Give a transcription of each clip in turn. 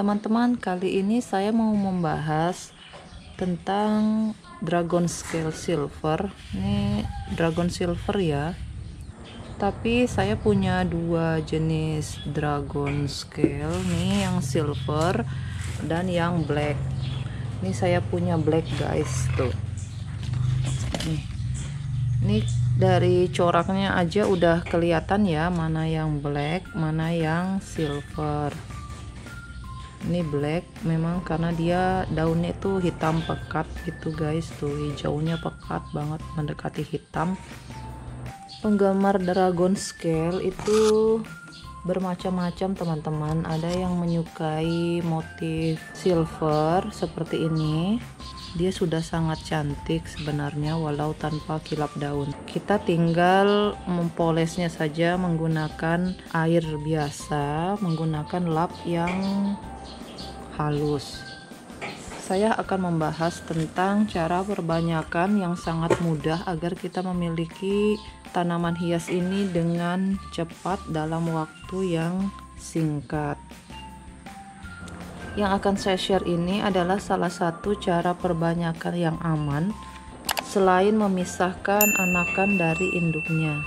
Teman-teman, kali ini saya mau membahas tentang Dragon Scale Silver. Ini Dragon Silver ya, tapi saya punya dua jenis Dragon Scale nih, yang silver dan yang black. Ini saya punya black guys, tuh ini dari coraknya aja udah kelihatan ya, mana yang black mana yang silver. Ini black memang karena dia daunnya itu hitam pekat gitu guys, tuh hijaunya pekat banget mendekati hitam. Penggemar Dragon Scale itu bermacam-macam teman-teman, ada yang menyukai motif silver seperti ini. Dia sudah sangat cantik sebenarnya walau tanpa kilap daun. Kita tinggal mempolesnya saja menggunakan air biasa, menggunakan lap yang halus. Saya akan membahas tentang cara perbanyakan yang sangat mudah agar kita memiliki tanaman hias ini dengan cepat dalam waktu yang singkat. Yang akan saya share ini adalah salah satu cara perbanyakan yang aman selain memisahkan anakan dari induknya.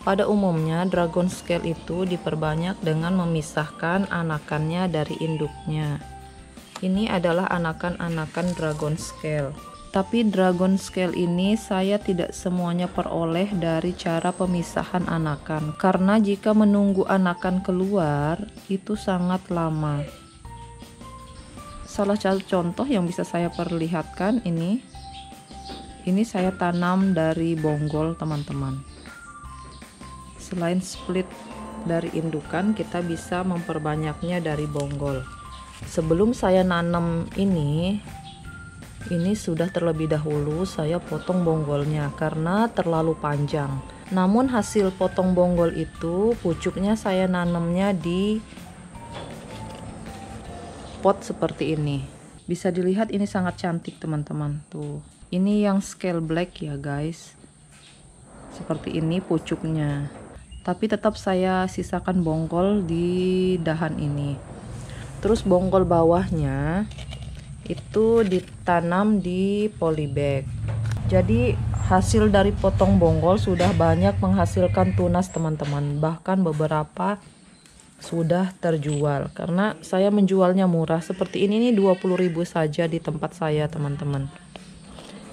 Pada umumnya Dragon Scale itu diperbanyak dengan memisahkan anakannya dari induknya. Ini adalah anakan-anakan Dragon Scale. Tapi Dragon Scale ini saya tidak semuanya peroleh dari cara pemisahan anakan, karena jika menunggu anakan keluar itu sangat lama. Salah satu contoh yang bisa saya perlihatkan ini saya tanam dari bonggol teman-teman. Selain split dari indukan, kita bisa memperbanyaknya dari bonggol. Sebelum saya nanam ini sudah terlebih dahulu saya potong bonggolnya karena terlalu panjang. Namun hasil potong bonggol itu pucuknya saya nanamnya di pot seperti ini. Bisa dilihat ini sangat cantik teman-teman. Tuh, ini yang scale black ya guys. Seperti ini pucuknya. Tapi tetap saya sisakan bonggol di dahan ini. Terus bonggol bawahnya itu ditanam di polybag. Jadi hasil dari potong bonggol sudah banyak menghasilkan tunas teman-teman. Bahkan beberapa sudah terjual karena saya menjualnya murah. Seperti ini nih 20.000 saja di tempat saya teman-teman.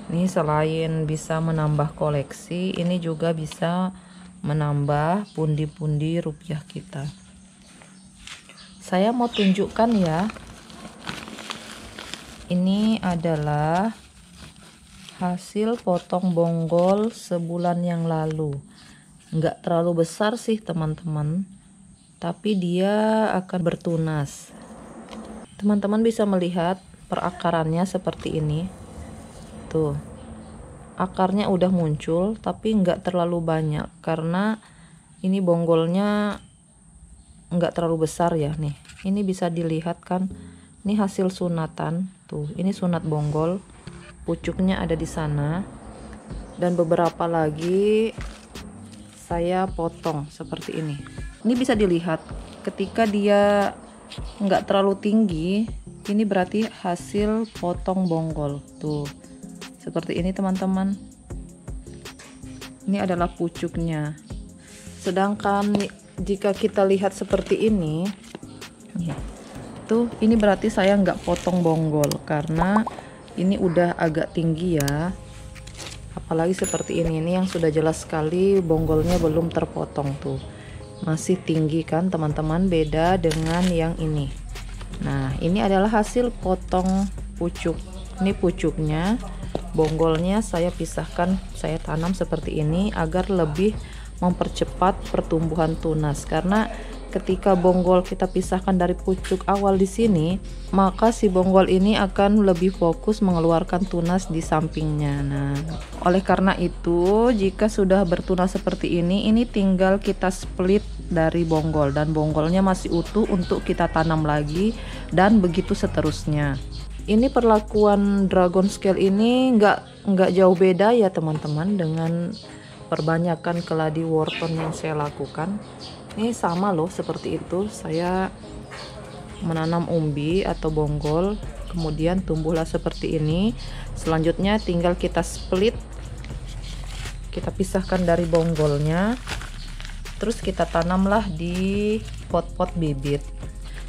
Ini selain bisa menambah koleksi, ini juga bisa menambah pundi-pundi rupiah kita. Saya mau tunjukkan ya, ini adalah hasil potong bonggol sebulan yang lalu. Nggak terlalu besar sih teman-teman, tapi dia akan bertunas. Teman-teman bisa melihat perakarannya seperti ini. Tuh, akarnya udah muncul tapi nggak terlalu banyak karena ini bonggolnya nggak terlalu besar ya. Nih, ini bisa dilihat kan, ini hasil sunatan. Tuh, ini sunat bonggol, pucuknya ada di sana, dan beberapa lagi saya potong seperti ini. Ini bisa dilihat ketika dia nggak terlalu tinggi, ini berarti hasil potong bonggol. Tuh, seperti ini teman-teman. Ini adalah pucuknya. Sedangkan jika kita lihat seperti ini, tuh ini berarti saya nggak potong bonggol karena ini udah agak tinggi ya. Apalagi seperti ini yang sudah jelas sekali bonggolnya belum terpotong, tuh masih tinggi kan teman-teman, beda dengan yang ini. Nah, ini adalah hasil potong pucuk. Ini pucuknya, bonggolnya saya pisahkan, saya tanam seperti ini agar lebih mempercepat pertumbuhan tunas. Karena ketika bonggol kita pisahkan dari pucuk awal di sini, maka si bonggol ini akan lebih fokus mengeluarkan tunas di sampingnya. Nah, oleh karena itu jika sudah bertunas seperti ini tinggal kita split dari bonggol dan bonggolnya masih utuh untuk kita tanam lagi, dan begitu seterusnya. Ini perlakuan Dragon Scale ini nggak jauh beda ya teman-teman dengan perbanyakan keladi Wharton yang saya lakukan. Ini sama loh seperti itu. Saya menanam umbi atau bonggol, kemudian tumbuhlah seperti ini. Selanjutnya tinggal kita split, kita pisahkan dari bonggolnya, terus kita tanamlah di pot-pot bibit.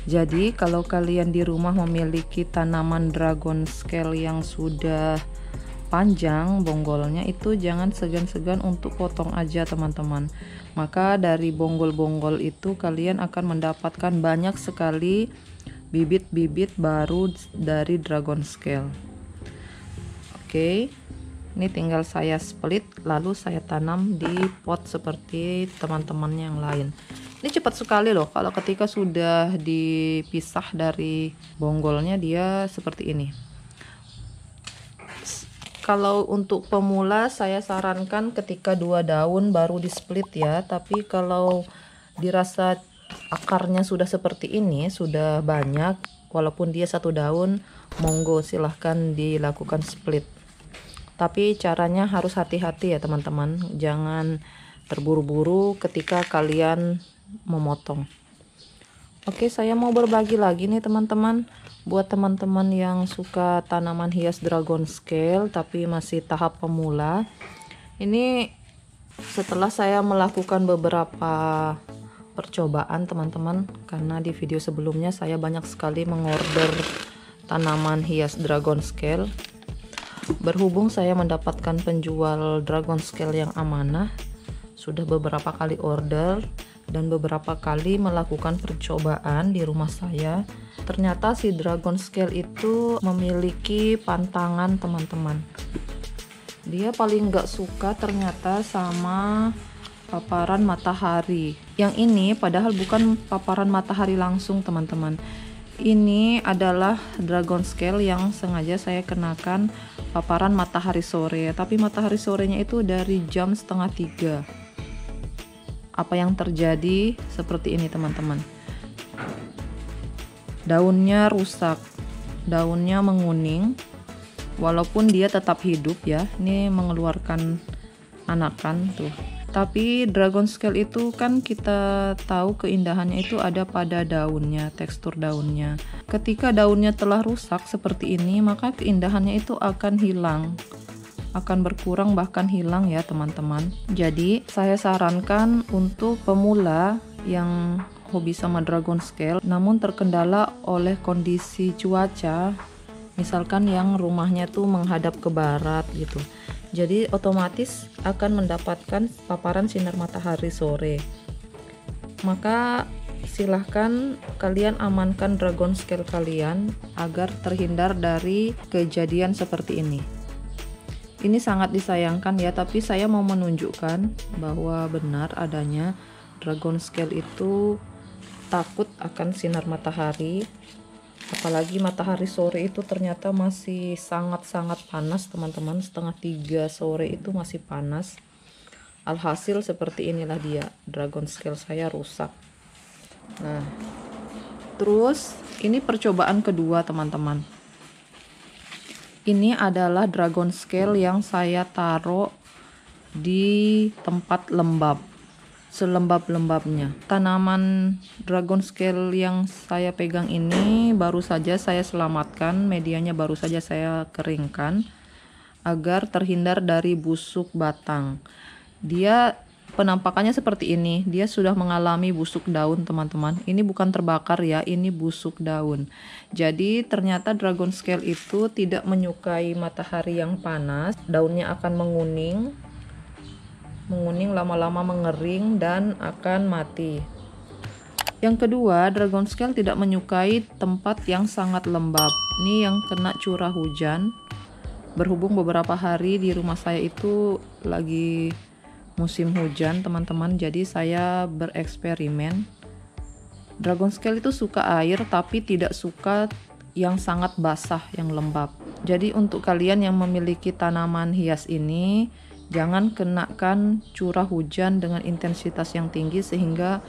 Jadi kalau kalian di rumah memiliki tanaman dragon scale yang sudah panjang bonggolnya, itu jangan segan-segan untuk potong aja teman-teman. Maka dari bonggol-bonggol itu kalian akan mendapatkan banyak sekali bibit-bibit baru dari dragon scale. Oke, ini tinggal saya split lalu saya tanam di pot seperti teman-teman yang lain. Ini cepat sekali loh, kalau ketika sudah dipisah dari bonggolnya dia seperti ini. Kalau untuk pemula saya sarankan ketika 2 daun baru di split ya, tapi kalau dirasa akarnya sudah seperti ini, sudah banyak, walaupun dia 1 daun, monggo silahkan dilakukan split. Tapi caranya harus hati-hati ya teman-teman, jangan terburu-buru ketika kalian memotong. Oke, saya mau berbagi lagi nih teman-teman, buat teman-teman yang suka tanaman hias dragon scale tapi masih tahap pemula. Ini setelah saya melakukan beberapa percobaan teman-teman, karena di video sebelumnya saya banyak sekali mengorder tanaman hias dragon scale. Berhubung saya mendapatkan penjual dragon scale yang amanah, sudah beberapa kali order dan beberapa kali melakukan percobaan di rumah saya. Ternyata si dragon scale itu memiliki pantangan teman-teman. Dia paling nggak suka ternyata sama paparan matahari. Yang ini padahal bukan paparan matahari langsung teman-teman. Ini adalah dragon scale yang sengaja saya kenakan paparan matahari sore, tapi matahari sorenya itu dari jam 2:30. Apa yang terjadi seperti ini teman-teman, daunnya rusak, daunnya menguning, walaupun dia tetap hidup ya, ini mengeluarkan anakan tuh. Tapi dragon scale itu kan kita tahu keindahannya itu ada pada daunnya, tekstur daunnya. Ketika daunnya telah rusak seperti ini, maka keindahannya itu akan hilang, akan berkurang bahkan hilang ya teman-teman. Jadi saya sarankan untuk pemula yang hobi sama dragon scale namun terkendala oleh kondisi cuaca, misalkan yang rumahnya tuh menghadap ke barat gitu, jadi otomatis akan mendapatkan paparan sinar matahari sore. Maka silahkan kalian amankan dragon scale kalian agar terhindar dari kejadian seperti ini. Ini sangat disayangkan ya, tapi saya mau menunjukkan bahwa benar adanya dragon scale itu takut akan sinar matahari. Apalagi matahari sore itu ternyata masih sangat-sangat panas teman-teman, 2:30 sore itu masih panas. Alhasil seperti inilah dia, dragon scale saya rusak. Nah, terus ini percobaan kedua teman-teman. Ini adalah dragon scale yang saya taruh di tempat lembab, selembab-lembabnya. Tanaman dragon scale yang saya pegang ini baru saja saya selamatkan, medianya baru saja saya keringkan agar terhindar dari busuk batang. Dia penampakannya seperti ini, dia sudah mengalami busuk daun teman-teman. Ini bukan terbakar ya, ini busuk daun. Jadi ternyata dragon scale itu tidak menyukai matahari yang panas, daunnya akan menguning lama-lama mengering dan akan mati. Yang kedua, dragon scale tidak menyukai tempat yang sangat lembab. Ini yang kena curah hujan. Berhubung beberapa hari di rumah saya itu lagi musim hujan teman-teman, jadi saya bereksperimen. Dragon scale itu suka air tapi tidak suka yang sangat basah, yang lembab. Jadi untuk kalian yang memiliki tanaman hias ini, jangan kenakan curah hujan dengan intensitas yang tinggi sehingga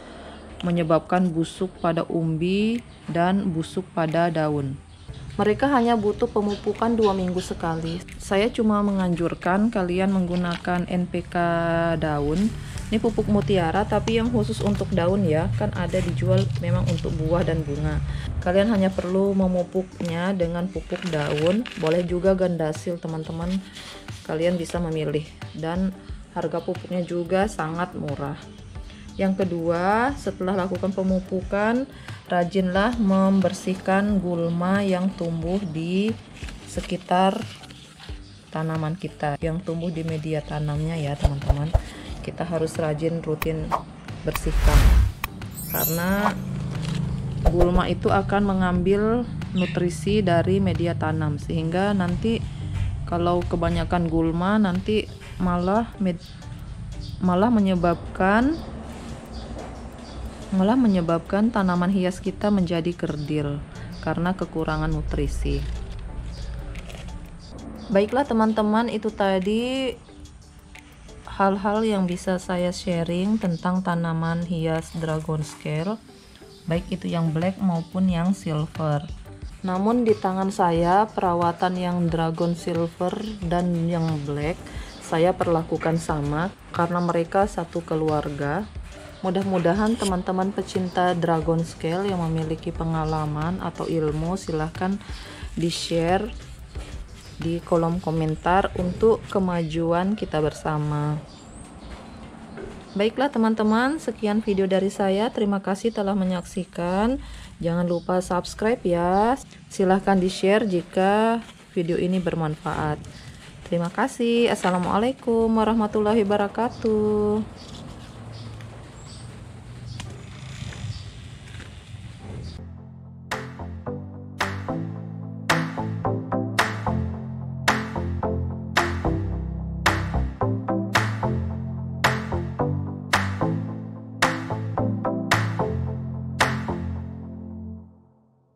menyebabkan busuk pada umbi dan busuk pada daun. Mereka hanya butuh pemupukan 2 minggu sekali. Saya cuma menganjurkan kalian menggunakan NPK daun Ini pupuk mutiara tapi yang khusus untuk daun ya, kan ada dijual memang untuk buah dan bunga. Kalian hanya perlu memupuknya dengan pupuk daun, boleh juga gandasil teman-teman, kalian bisa memilih, dan harga pupuknya juga sangat murah. Yang kedua, setelah lakukan pemupukan, rajinlah membersihkan gulma yang tumbuh di sekitar tanaman kita, yang tumbuh di media tanamnya ya teman-teman. Kita harus rajin rutin bersihkan, karena gulma itu akan mengambil nutrisi dari media tanam, sehingga nanti kalau kebanyakan gulma nanti malah menyebabkan tanaman hias kita menjadi kerdil karena kekurangan nutrisi. Baiklah teman-teman, itu tadi hal-hal yang bisa saya sharing tentang tanaman hias dragon scale, baik itu yang black maupun yang silver. Namun di tangan saya perawatan yang dragon silver dan yang black saya perlakukan sama karena mereka satu keluarga. Mudah-mudahan teman-teman pecinta dragon scale yang memiliki pengalaman atau ilmu silahkan di-share di kolom komentar untuk kemajuan kita bersama. Baiklah teman-teman, sekian video dari saya. Terima kasih telah menyaksikan. Jangan lupa subscribe ya. Silahkan di-share jika video ini bermanfaat. Terima kasih. Assalamualaikum warahmatullahi wabarakatuh.